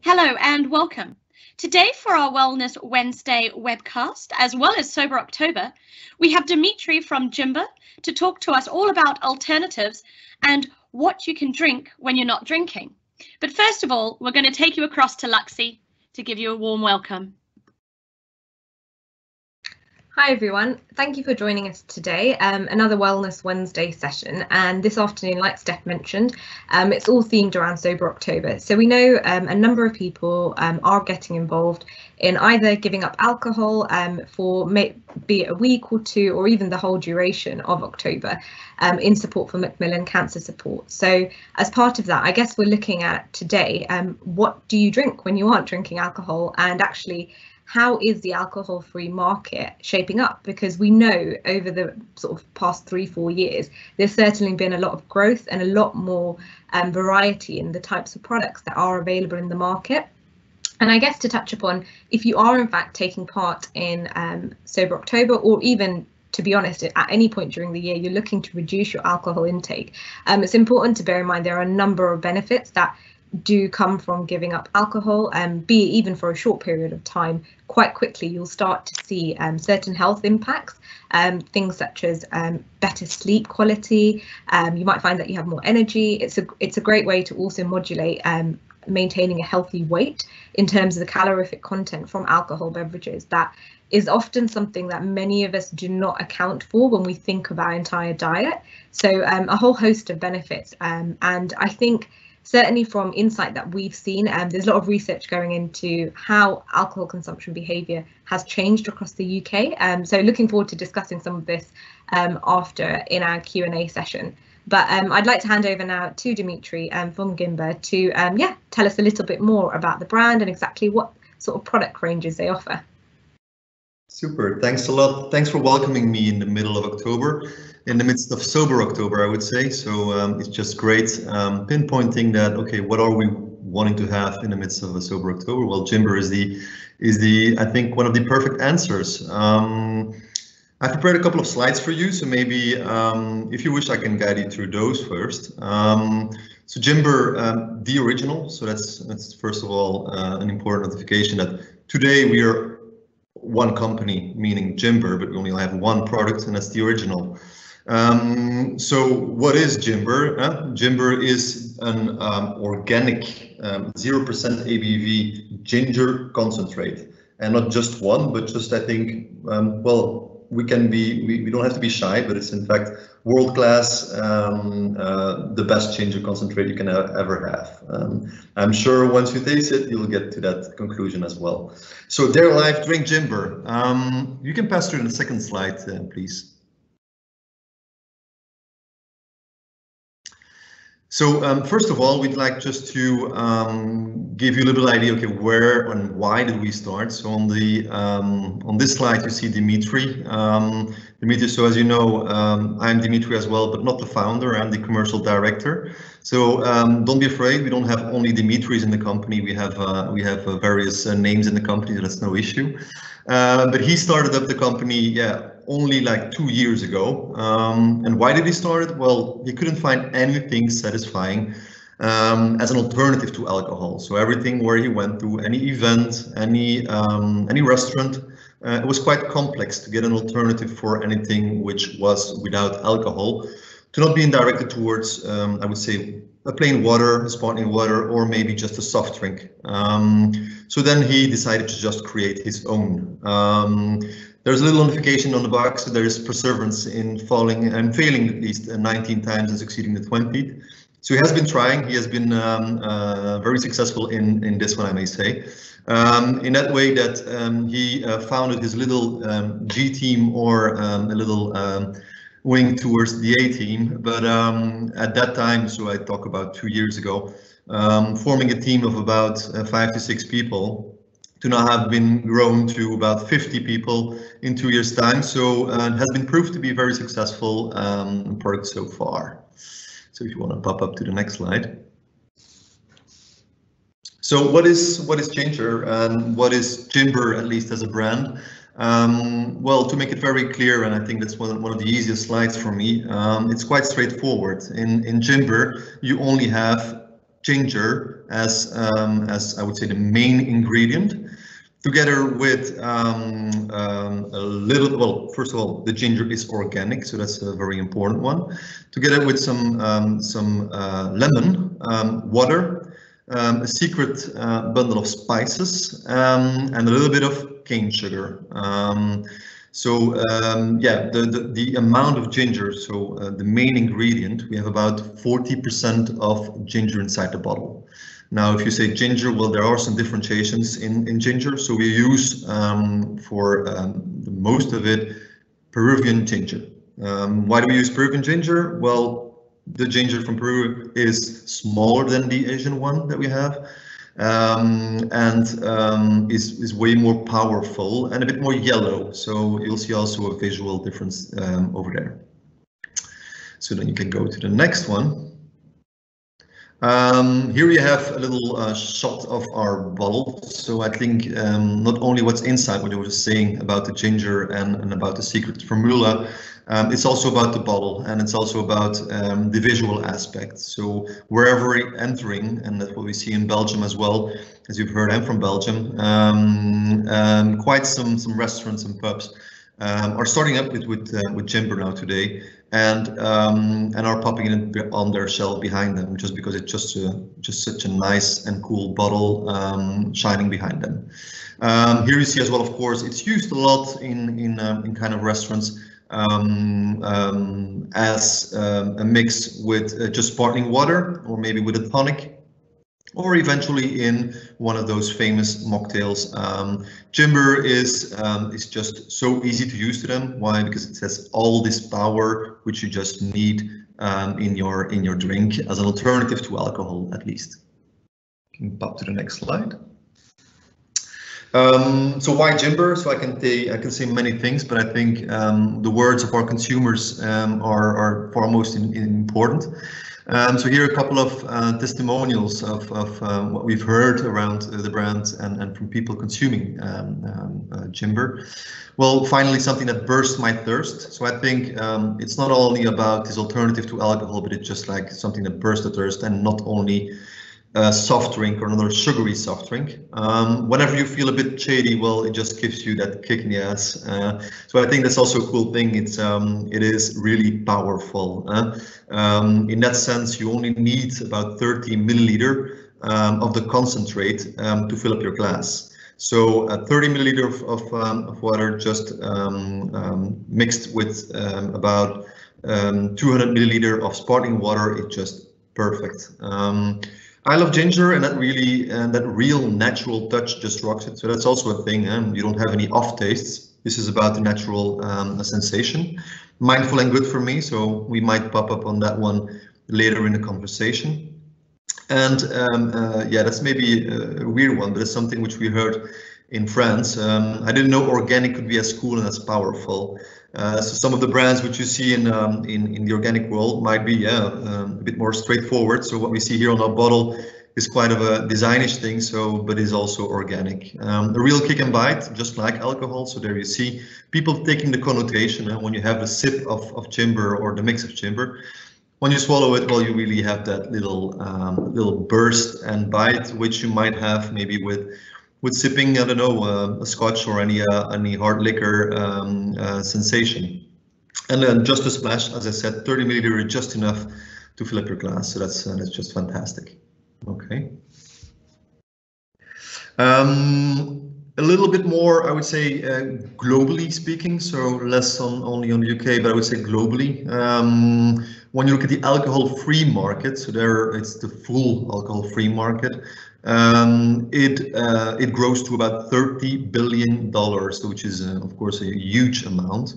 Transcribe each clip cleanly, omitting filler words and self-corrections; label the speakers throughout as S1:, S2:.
S1: Hello and welcome. Today for our Wellness Wednesday webcast, as well as Sober October, we have Dimitri from Gimber to talk to us all about alternatives and what you can drink when you're not drinking. But first of all, we're going to take you across to Luxey to give you a warm welcome.
S2: Hi everyone, thank you for joining us today. Another Wellness Wednesday session, and this afternoon, like Steph mentioned, it's all themed around Sober October. So we know a number of people are getting involved in either giving up alcohol for be it a week or two, or even the whole duration of October, in support for Macmillan Cancer Support. So as part of that, I guess we're looking at today, what do you drink when you aren't drinking alcohol, and actually how is the alcohol-free market shaping up? Because we know over the sort of past 3-4 years, there's certainly been a lot of growth and a lot more variety in the types of products that are available in the market. And I guess to touch upon, if you are in fact taking part in Sober October, or even, to be honest, at any point during the year, you're looking to reduce your alcohol intake, it's important to bear in mind there are a number of benefits that do come from giving up alcohol, be it even for a short period of time. Quite quickly you'll start to see certain health impacts, things such as better sleep quality. You might find that you have more energy. It's a great way to also modulate maintaining a healthy weight in terms of the calorific content from alcohol beverages. That is often something that many of us do not account for when we think of our entire diet. So a whole host of benefits, and I think certainly from insight that we've seen, there's a lot of research going into how alcohol consumption behaviour has changed across the UK. So looking forward to discussing some of this after in our Q&A session. But I'd like to hand over now to Dimitri from Gimber to tell us a little bit more about the brand and exactly what sort of product ranges they offer.
S3: Super, thanks a lot. Thanks for welcoming me in the middle of October, in the midst of Sober October, I would say. So it's just great pinpointing that, okay, what are we wanting to have in the midst of a Sober October? Well, Gimber is the I think one of the perfect answers. I've prepared a couple of slides for you, so maybe if you wish, I can guide you through those first. So Gimber, the original. So that's first of all an important notification that today we are one company, meaning Gimber, but we only have one product, and that's the original. So what is Gimber? Gimber is an organic 0% ABV ginger concentrate, and not just one, but just, I think, well, we don't have to be shy, but it's in fact world-class, the best ginger concentrate you can ever have. I'm sure once you taste it, you'll get to that conclusion as well. So Dare Life, drink Gimber. You can pass through the second slide, please. So first of all, we'd like just to give you a little idea, okay, where and why did we start? So on this slide, you see Dimitri. Dimitri, so as you know, I'm Dimitri as well, but not the founder. I'm the commercial director. So don't be afraid. We don't have only Dimitris in the company. We have various names in the company. So that's no issue. But he started up the company, only like 2 years ago. And why did he start it? Well, he couldn't find anything satisfying as an alternative to alcohol. So everything where he went to, any event, any restaurant, it was quite complex to get an alternative for anything which was without alcohol, to not being directed towards, I would say, a plain water, sparkling water, or maybe just a soft drink. So then he decided to just create his own. There's a little notification on the box. So there is perseverance in failing at least 19 times and succeeding the 20th. So he has been trying. He has been very successful in this one, I may say. In that way that he founded his little G team, or a little wing towards the A team. But at that time, so I talk about 2 years ago, forming a team of about 5 to 6 people, to now have been grown to about 50 people in 2 years' time. So it has been proved to be a very successful product so far. So if you want to pop up to the next slide. So what is Ginger, and what is Gimber, at least as a brand? Well, to make it very clear, and I think that's one of the easiest slides for me, it's quite straightforward. In Gimber, you only have ginger as I would say the main ingredient, together with a little, well, first of all, the ginger is organic, so that's a very important one, together with some lemon, water, a secret bundle of spices, and a little bit of cane sugar. Yeah, the amount of ginger, so the main ingredient, we have about 40% of ginger inside the bottle. Now, if you say ginger, well, there are some differentiations in ginger. So we use for most of it Peruvian ginger. Why do we use Peruvian ginger? Well, the ginger from Peru is smaller than the Asian one that we have, and is way more powerful and a bit more yellow. So you'll see also a visual difference over there. So then you can go to the next one. Here we have a little shot of our bottle. So I think not only what's inside, what you were just saying about the ginger and about the secret formula, it's also about the bottle, and it's also about the visual aspect. So wherever entering, and that's what we see in Belgium as well, as you've heard, I'm from Belgium, quite some restaurants and pubs are starting up with Gimber now today, and are popping it on their shelf behind them, just because it's just such a nice and cool bottle shining behind them. Here you see as well, of course, it's used a lot in kind of restaurants as a mix with just sparkling water, or maybe with a tonic, or eventually in one of those famous mocktails. Gimber is just so easy to use to them. Why? Because it has all this power which you just need in your drink as an alternative to alcohol, at least. You can pop to the next slide. So why Gimber? So I can say many things, but I think the words of our consumers are foremost important. So here are a couple of testimonials of what we've heard around the brand and from people consuming Gimber. Well, finally, something that burst my thirst. So I think it's not only about this alternative to alcohol, but it's just like something that burst the thirst, and not only a soft drink or another sugary soft drink. Whenever you feel a bit shady, well, it just gives you that kick in the ass. So I think that's also a cool thing. It is really powerful. In that sense, you only need about 30 milliliter of the concentrate to fill up your glass. So 30 milliliter of water just mixed with about 200 milliliter of sparkling water. It's just perfect. I love ginger, and that real natural touch just rocks it. So that's also a thing. You don't have any off tastes. This is about the natural sensation. Mindful and good for me. So we might pop up on that one later in the conversation. And yeah, that's maybe a weird one, but it's something which we heard in France. I didn't know organic could be as cool and as powerful. So some of the brands which you see in the organic world might be a bit more straightforward. So what we see here on our bottle is quite of a designish thing, but is also organic. A real kick and bite, just like alcohol. So there you see people taking the connotation when you have a sip of Gimber or the mix of Gimber. When you swallow it, well, you really have that little burst and bite, which you might have maybe with sipping, I don't know, a scotch or any hard liquor sensation. And then just a splash, as I said, 30 milliliter is just enough to fill up your glass. So that's just fantastic. Okay. A little bit more, I would say, globally speaking, so less only on the UK, but I would say globally. When you look at the alcohol-free market, so there it's the full alcohol-free market. It grows to about $30 billion, which is of course a huge amount.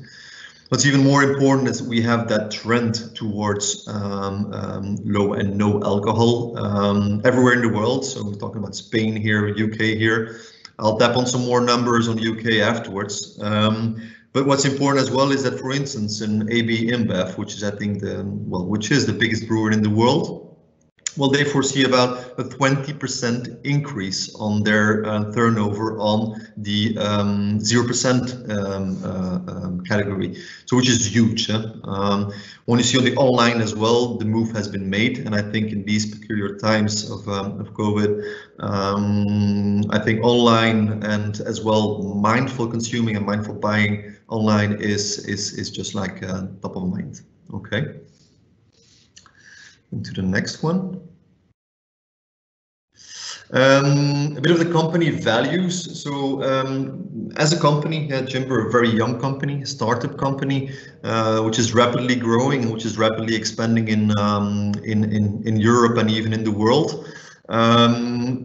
S3: What's even more important is we have that trend towards low and no alcohol everywhere in the world. So we're talking about Spain here, UK here. I'll tap on some more numbers on the UK afterwards. But what's important as well is that, for instance, in AB InBev, which is I think which is the biggest brewer in the world, well, they foresee about a 20% increase on their turnover on the 0% category, so which is huge. When you see on the online as well, the move has been made, and I think in these peculiar times of COVID, I think online and as well mindful consuming and mindful buying online is just like top of mind. Okay. Into the next one. A bit of the company values. So as a company, Gimber, a very young company, a startup company, which is rapidly growing, which is rapidly expanding in Europe and even in the world.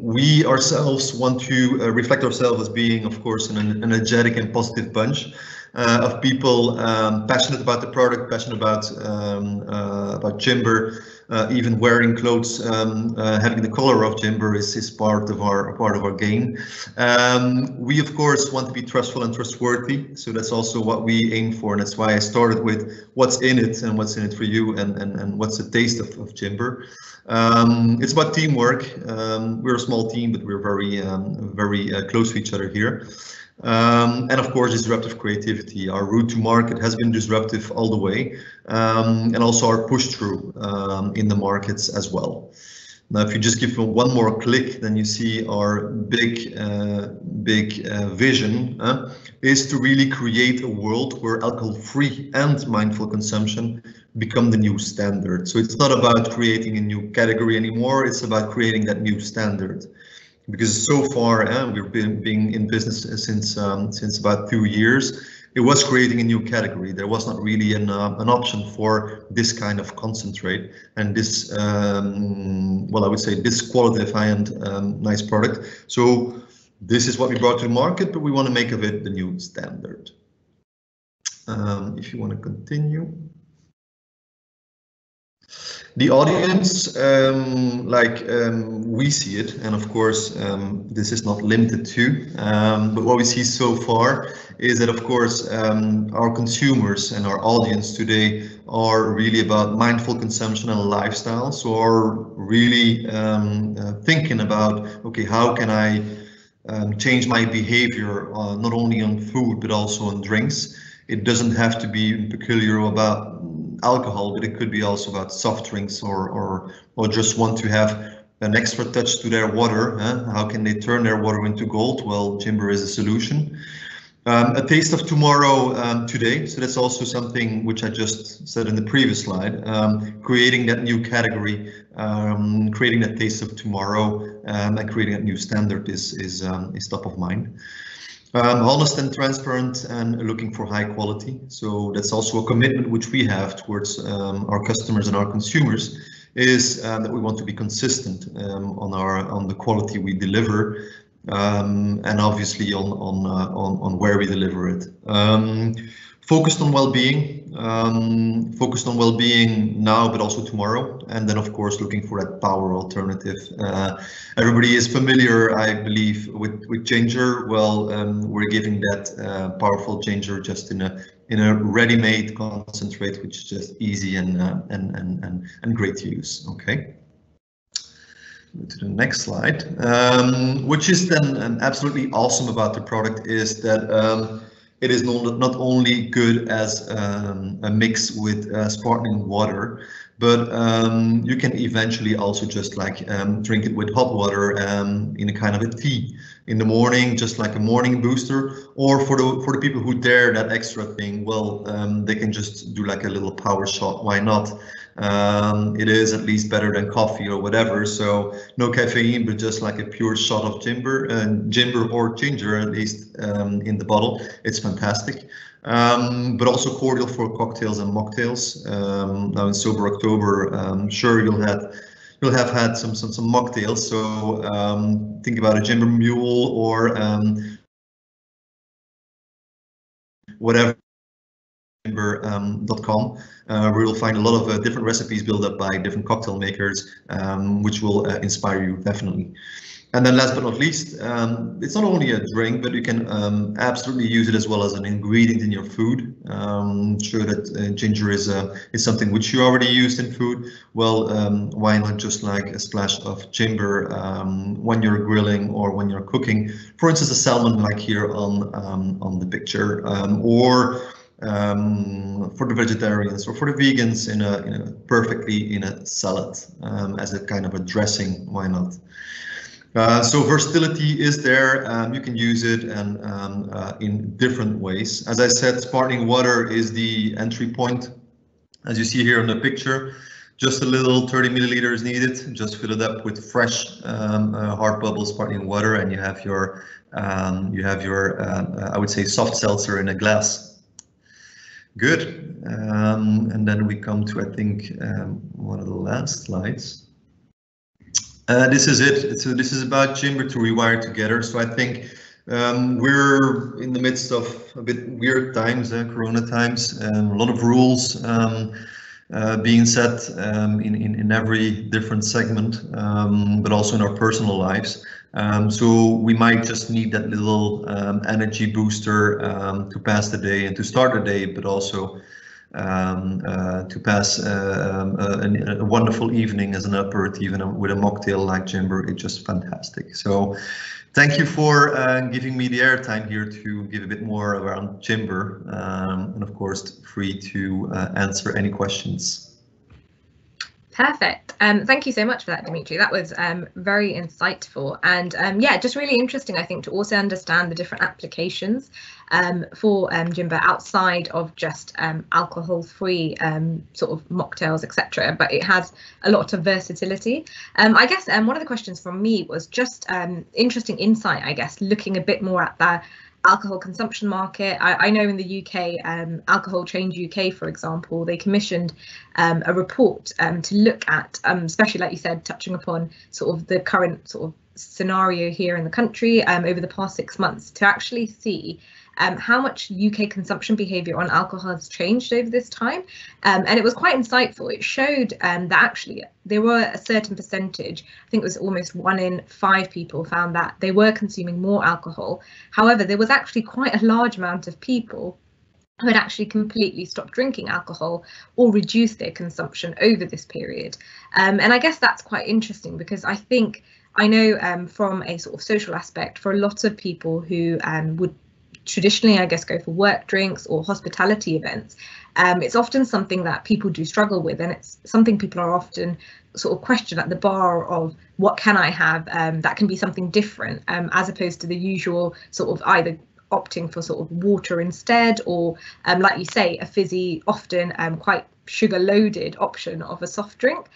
S3: We ourselves want to reflect ourselves as being, of course, an energetic and positive bunch of people passionate about the product, passionate about Gimber. Even wearing clothes, having the color of Gimber is part of our game. We of course want to be trustful and trustworthy, so that's also what we aim for, and that's why I started with what's in it and what's in it for you, and what's the taste of Gimber. It's about teamwork. We're a small team, but we're very close to each other here. And of course, disruptive creativity. Our route to market has been disruptive all the way, and also our push through in the markets as well. Now, if you just give one more click, then you see our big vision is to really create a world where alcohol-free and mindful consumption become the new standard. So it's not about creating a new category anymore, it's about creating that new standard. Because so far we've been in business since about 2 years. It was creating a new category. There was not really an option for this kind of concentrate and this, well, I would say this quality of high-end nice product. So this is what we brought to the market, but we want to make of it the new standard. If you want to continue. The audience, we see it, and of course this is not limited to, but what we see so far is that of course our consumers and our audience today are really about mindful consumption and lifestyle, so are really thinking about, okay, how can I change my behavior not only on food but also on drinks. It doesn't have to be peculiar about alcohol, but it could be also about soft drinks, or just want to have an extra touch to their water. How can they turn their water into gold? Well, Gimber is a solution. A taste of tomorrow today. So that's also something which I just said in the previous slide. Creating that new category, creating that taste of tomorrow, and creating a new standard is top of mind. Honest and transparent and looking for high quality. So that's also a commitment which we have towards our customers and our consumers, is that we want to be consistent on the quality we deliver, and obviously on where we deliver it. Focused on well-being, now, but also tomorrow, and then of course looking for that power alternative. Everybody is familiar, I believe, with ginger. Well, we're giving that powerful ginger just in a ready-made concentrate, which is just easy and great to use. Okay. To the next slide, which is then absolutely awesome about the product is that it is not only good as a mix with sparkling water, but you can eventually also just like drink it with hot water in a kind of a tea in the morning, just like a morning booster, or for the people who dare that extra thing, well, they can just do like a little power shot. Why not? It is at least better than coffee or whatever, so no caffeine, but just like a pure shot of Gimber or ginger, at least in the bottle. It's fantastic, but also cordial for cocktails and mocktails. Now in Sober October, sure you'll have had some mocktails, so think about a Gimber Mule or whatever Gimber.com, where you'll find a lot of different recipes built up by different cocktail makers, which will inspire you definitely. And then last but not least, it's not only a drink, but you can absolutely use it as well as an ingredient in your food. Sure that ginger is something which you already used in food. Well, why not just like a splash of ginger when you're grilling or when you're cooking? For instance, a salmon like here on the picture, or for the vegetarians or for the vegans perfectly in a salad as a kind of a dressing. Why not? So versatility is there. You can use it and in different ways. As I said, sparkling water is the entry point. As you see here in the picture, just a little 30 milliliters needed. Just fill it up with fresh hard bubble sparkling water, and you have your I would say soft seltzer in a glass. Good. And then we come to, I think, one of the last slides. This is it. So this is about Gimber to rewire together. So I think we're in the midst of a bit weird times, Corona times, a lot of rules being set in every different segment, but also in our personal lives. So we might just need that little energy booster to pass the day and to start the day, but also to pass a wonderful evening as an aperitif with a mocktail like Gimber. It's just fantastic. So thank you for giving me the airtime here to give a bit more around Gimber, and of course free to answer any questions.
S2: Perfect. Thank you so much for that, Dimitri. That was very insightful, and yeah, just really interesting, I think, to also understand the different applications for Gimber outside of just alcohol-free sort of mocktails, etc. But it has a lot of versatility. I guess one of the questions from me was just interesting insight, I guess, looking a bit more at the alcohol consumption market. I know in the UK, Alcohol Change UK, for example, they commissioned a report to look at, especially like you said, touching upon sort of the current sort of scenario here in the country over the past 6 months, to actually see how much UK consumption behaviour on alcohol has changed over this time. And it was quite insightful. It showed that actually there were a certain percentage, I think it was almost 1 in 5 people found that they were consuming more alcohol. However, there was actually quite a large amount of people who had actually completely stopped drinking alcohol or reduced their consumption over this period. And I guess that's quite interesting, because I know from a sort of social aspect, for a lot of people who would traditionally, I guess, go for work drinks or hospitality events, it's often something that people do struggle with, and it's something people are often sort of question at the bar of what can I have that can be something different, as opposed to the usual sort of either opting for sort of water instead, or like you say, a fizzy, often quite sugar loaded option of a soft drink.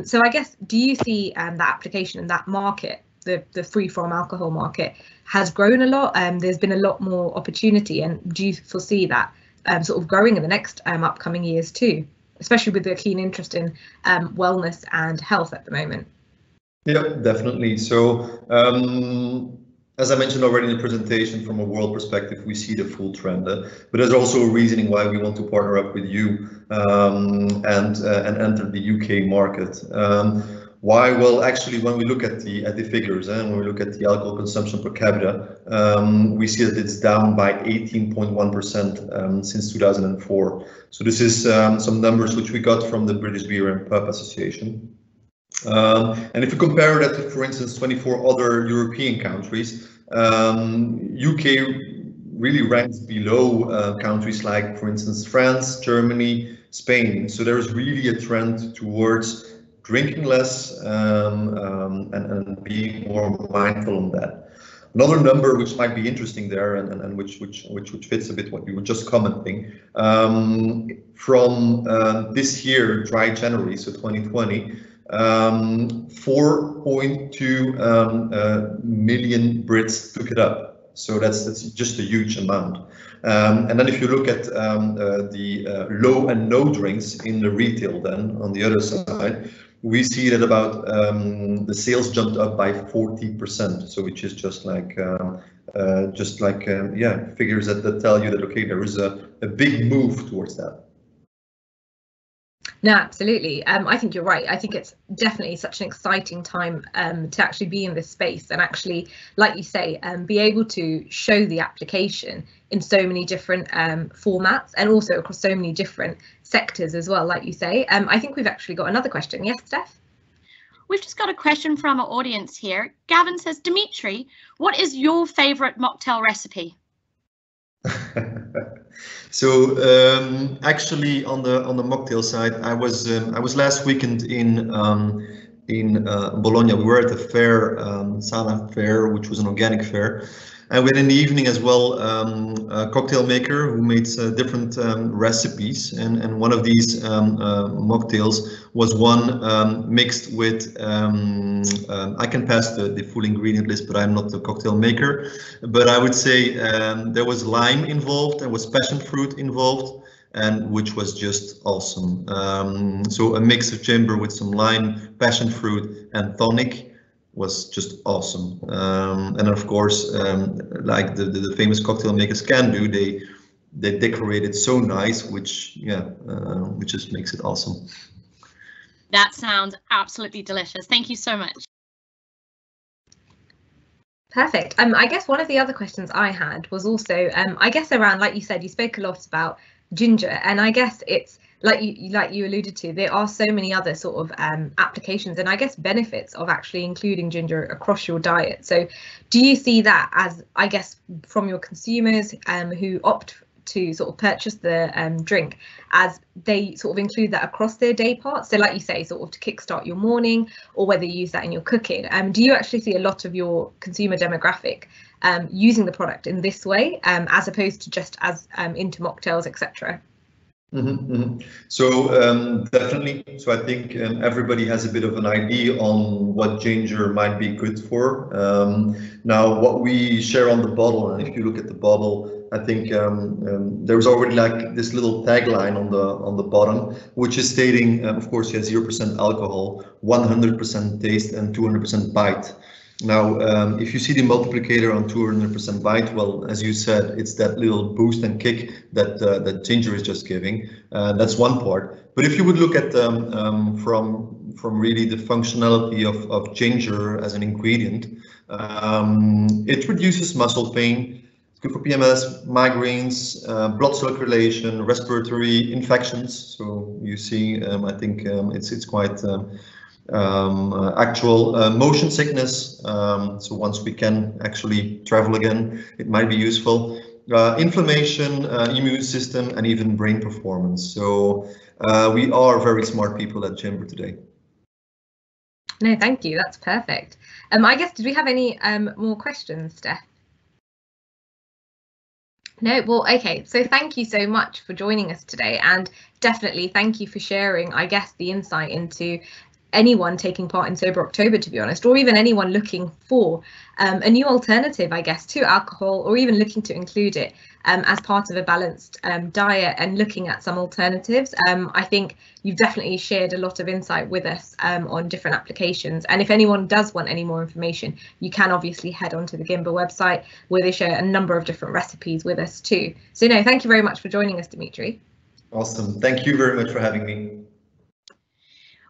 S2: So I guess, do you see that application in that market, the free from alcohol market, has grown a lot? There's been a lot more opportunity, and do you foresee that sort of growing in the next upcoming years too, especially with the keen interest in wellness and health at the moment?
S3: Yeah, definitely. So as I mentioned already in the presentation, from a world perspective, we see the full trend, but there's also a reasoning why we want to partner up with you and enter the UK market. Why? Well, actually, when we look at the figures and when we look at the alcohol consumption per capita, we see that it's down by 18.1% since 2004. So this is some numbers which we got from the British Beer and Pub Association. And if you compare that to, for instance, 24 other European countries, UK really ranks below countries like, for instance, France, Germany, Spain. So there is really a trend towards drinking less and being more mindful on that. Another number which might be interesting there, and which fits a bit what you were just commenting, from this year, dry January, so 2020, 4.2 million Brits took it up. So that's just a huge amount. And then if you look at the low and no drinks in the retail, then on the other side, we see that about the sales jumped up by 40%. So which is just like yeah, figures that tell you that okay, there is a a big move towards that.
S2: No, absolutely. I think you're right. I think it's definitely such an exciting time to actually be in this space and actually, like you say, be able to show the application in so many different formats and also across so many different sectors as well, like you say. I think we've actually got another question. Yes, Steph?
S1: We've just got a question from our audience here. Gavin says, Dimitri, what is your favourite mocktail recipe?
S3: So actually, on the mocktail side, I was last weekend in Bologna. We were at the fair, Sana Fair, which was an organic fair, and we had in the evening as well a cocktail maker who made different recipes, and one of these mocktails was one mixed with I can pass the full ingredient list, but I'm not the cocktail maker, but I would say there was lime involved, there was passion fruit involved, and which was just awesome. So a mix of Gimber with some lime, passion fruit, and tonic was just awesome. And of course, like the famous cocktail makers can do, they decorate it so nice, which just makes it awesome.
S1: That sounds absolutely delicious. Thank you so much.
S2: Perfect. I guess one of the other questions I had was also, I guess around, like you said, you spoke a lot about ginger, and I guess it's like you alluded to, there are so many other sort of applications and I guess benefits of actually including ginger across your diet. So do you see that as, I guess, from your consumers who opt to sort of purchase the drink, as they sort of include that across their day parts? So like you say, sort of to kickstart your morning, or whether you use that in your cooking. Do you actually see a lot of your consumer demographic using the product in this way, as opposed to just as into mocktails, etc.?
S3: So definitely. So I think everybody has a bit of an idea on what ginger might be good for. Now, what we share on the bottle, and if you look at the bottle, I think there's already like this little tagline on the bottom, which is stating, of course, you have 0% alcohol, 100% taste, and 200% bite. Now, if you see the multiplicator on 200% bite, well, as you said, it's that little boost and kick that ginger is just giving. That's one part. But if you would look at from really the functionality of ginger as an ingredient, it reduces muscle pain. It's good for PMS, migraines, blood circulation, respiratory infections. So you see, I think it's quite actual motion sickness. So once we can actually travel again, it might be useful. Inflammation, immune system, and even brain performance. So we are very smart people at Gimber today.
S2: No, thank you. That's perfect. I guess, did we have any more questions, Steph? No, well, okay, so thank you so much for joining us today, and definitely thank you for sharing, I guess, the insight into anyone taking part in Sober October, to be honest, or even anyone looking for a new alternative, I guess, to alcohol, or even looking to include it as part of a balanced diet and looking at some alternatives. I think you've definitely shared a lot of insight with us on different applications. And if anyone does want any more information, you can obviously head onto the Gimber website, where they share a number of different recipes with us too. So no, thank you very much for joining us, Dimitri.
S3: Awesome. Thank you very much for having me.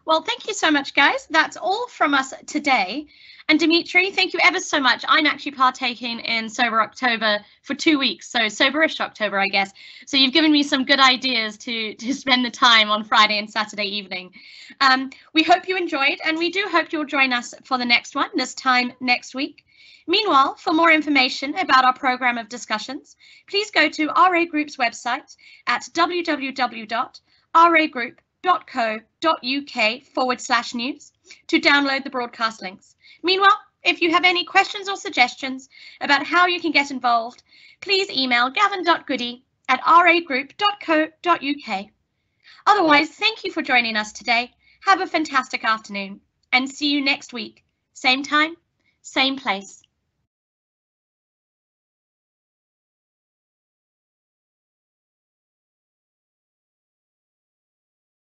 S1: Well, thank you so much, guys. That's all from us today. And Dimitri, thank you ever so much. I'm actually partaking in Sober October for 2 weeks, so Soberish October, I guess. So you've given me some good ideas to spend the time on Friday and Saturday evening. We hope you enjoyed, and we do hope you'll join us for the next one, this time next week. Meanwhile, for more information about our program of discussions, please go to RA Group's website at www.ragroup.co.uk/news to download the broadcast links. Meanwhile, if you have any questions or suggestions about how you can get involved, please email gavin.goody@ragroup.co.uk. Otherwise, thank you for joining us today. Have a fantastic afternoon and see you next week. Same time, same place.